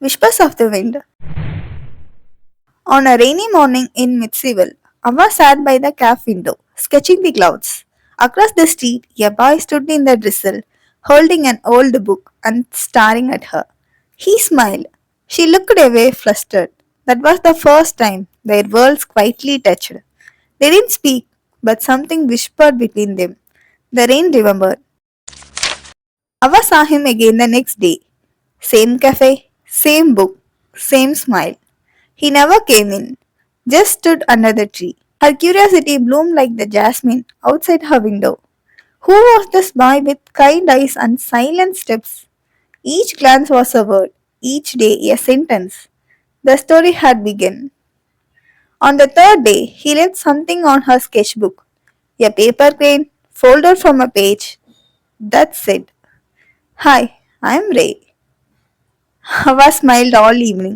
Whispers of the Wind. On a rainy morning in Midseville, Ava sat by the caf window, sketching the clouds. Across the street, a boy stood in the drizzle, holding an old book and staring at her. He smiled. She looked away, flustered. That was the first time their worlds quietly touched. They didn't speak, but something whispered between them. The rain remembered. Ava saw him again the next day. Same cafe, same book, same smile. He never came in, just stood under the tree. Her curiosity bloomed like the jasmine outside her window. Who was this boy with kind eyes and silent steps? Each glance was a word, each day a sentence. The story had begun. On the third day, he left something on her sketchbook. A paper crane, folded from a page. That said, "Hi, I'm Ray." Hawa smiled all evening.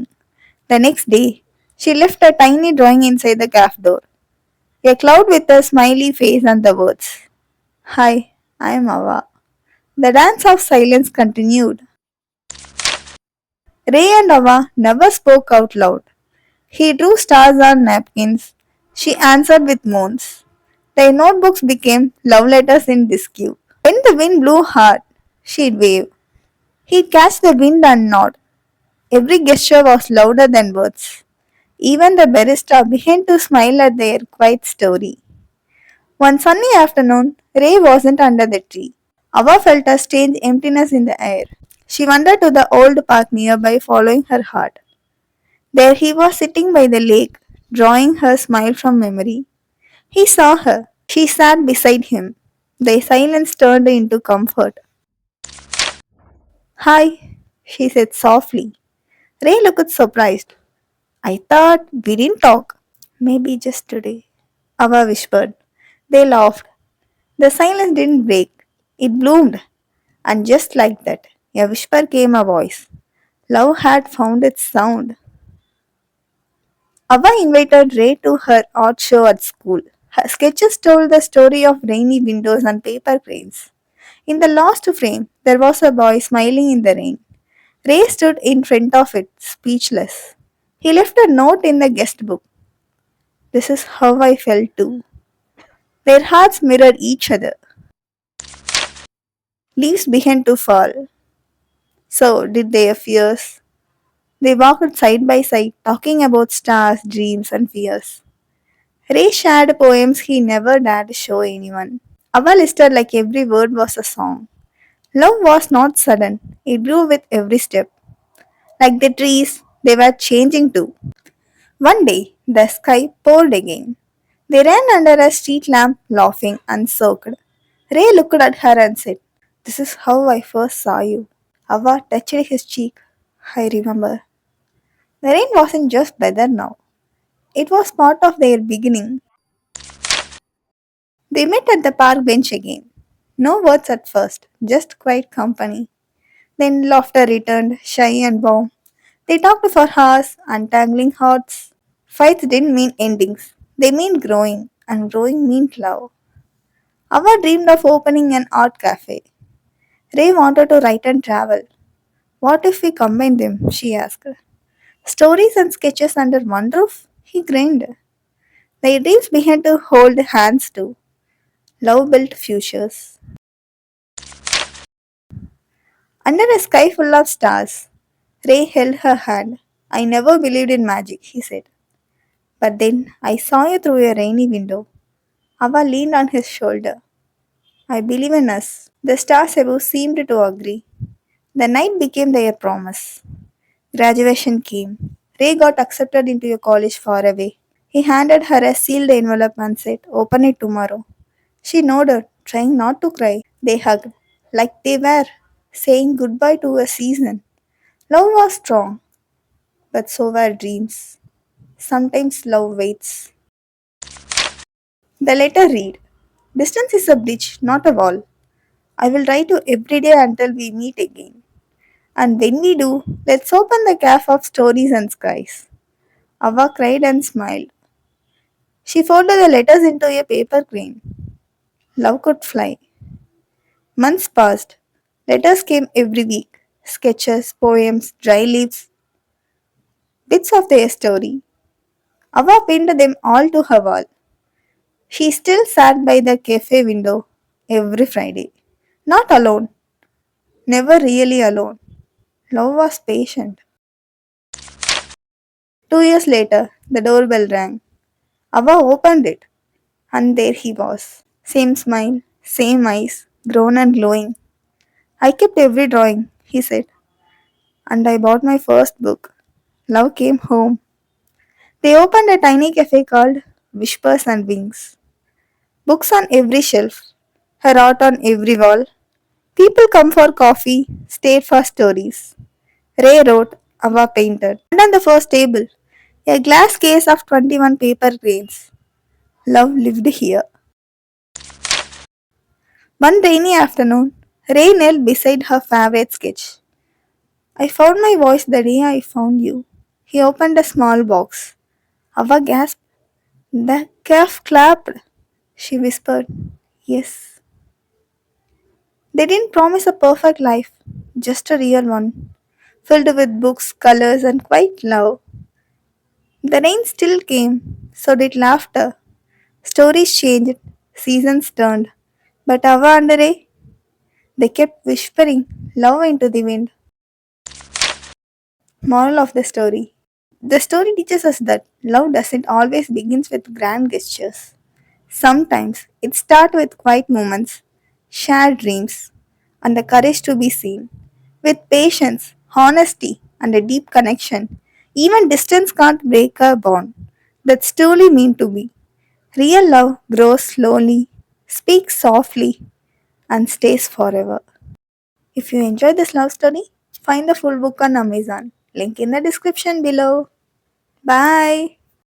The next day, she left a tiny drawing inside the cafe door. A cloud with a smiley face and the words, "Hi, I am Ava." The dance of silence continued. Ray and Ava never spoke out loud. He drew stars on napkins. She answered with moans. Their notebooks became love letters in dispute. When the wind blew hard, she'd wave. He'd catch the wind and nod. Every gesture was louder than words. Even the barista began to smile at their quiet story. One sunny afternoon, Ray wasn't under the tree. Ava felt a strange emptiness in the air. She wandered to the old park nearby, following her heart. There he was sitting by the lake, drawing her smile from memory. He saw her. She sat beside him. Their silence turned into comfort. "Hi," she said softly. Ray looked surprised. "I thought we didn't talk." "Maybe just today," Ava whispered. They laughed. The silence didn't break. It bloomed. And just like that, a whisper came a voice. Love had found its sound. Ava invited Ray to her art show at school. Her sketches told the story of rainy windows and paper cranes. In the last frame, there was a boy smiling in the rain. Ray stood in front of it, speechless. He left a note in the guest book. "This is how I felt too." Their hearts mirrored each other. Leaves began to fall. So did their fears. They walked side by side, talking about stars, dreams, and fears. Ray shared poems he never dared show anyone. Ava listened like every word was a song. Love was not sudden, it grew with every step. Like the trees, they were changing too. One day, the sky poured again. They ran under a street lamp, laughing and soaked. Ray looked at her and said, "This is how I first saw you." Ava touched his cheek. "I remember." The rain wasn't just weather now. It was part of their beginning. They met at the park bench again. No words at first, just quiet company. Then laughter returned, shy and warm. They talked for hours, untangling hearts. Fights didn't mean endings, they meant growing, and growing meant love. Ava dreamed of opening an art cafe. Ray wanted to write and travel. "What if we combine them?" she asked. "Stories and sketches under one roof?" He grinned. Their dreams began to hold hands too. Love built futures. Under a sky full of stars, Ray held her hand. "I never believed in magic," he said. "But then I saw you through a rainy window." Ava leaned on his shoulder. "I believe in us." The stars above seemed to agree. The night became their promise. Graduation came. Ray got accepted into a college far away. He handed her a sealed envelope and said, "Open it tomorrow." She nodded, trying not to cry. They hugged, like they were saying goodbye to a season. Love was strong, but so were dreams. Sometimes love waits. The letter read, "Distance is a bridge, not a wall. I will write you every day until we meet again. And when we do, let's open the cafe of stories and skies." Ava cried and smiled. She folded the letters into a paper crane. Love could fly. Months passed. Letters came every week. Sketches, poems, dry leaves. bits of their story. Ava pinned them all to her wall. She still sat by the cafe window every Friday. Not alone, never really alone. Love was patient. 2 years later, the doorbell rang. Ava opened it, and there he was. Same smile, same eyes, grown and glowing. I kept every drawing, he said, and I bought my first book. Love came home. They opened a tiny cafe called Whispers and Wings. Books on every shelf, her art on every wall. People come for coffee, stay for stories. Ray wrote, Ava painted. And on the first table, a glass case of 21 paper cranes. Love lived here. One rainy afternoon, Ray knelt beside her favorite sketch. I found my voice the day I found you. He opened a small box. Ava gasped. The calf clapped. She whispered, Yes. They didn't promise a perfect life, just a real one, filled with books, colors, and quiet love. The rain still came, so did laughter. Stories changed, seasons turned, but Ava and Ray, they kept whispering love into the wind. Moral of the story. The story teaches us that love doesn't always begin with grand gestures. Sometimes it starts with quiet moments, shared dreams, and the courage to be seen. With patience, honesty, and a deep connection, even distance can't break a bond that's truly meant to be. Real love grows slowly, speaks softly, and stays forever. If you enjoyed this love story, find the full book on Amazon. Link in the description below. Bye.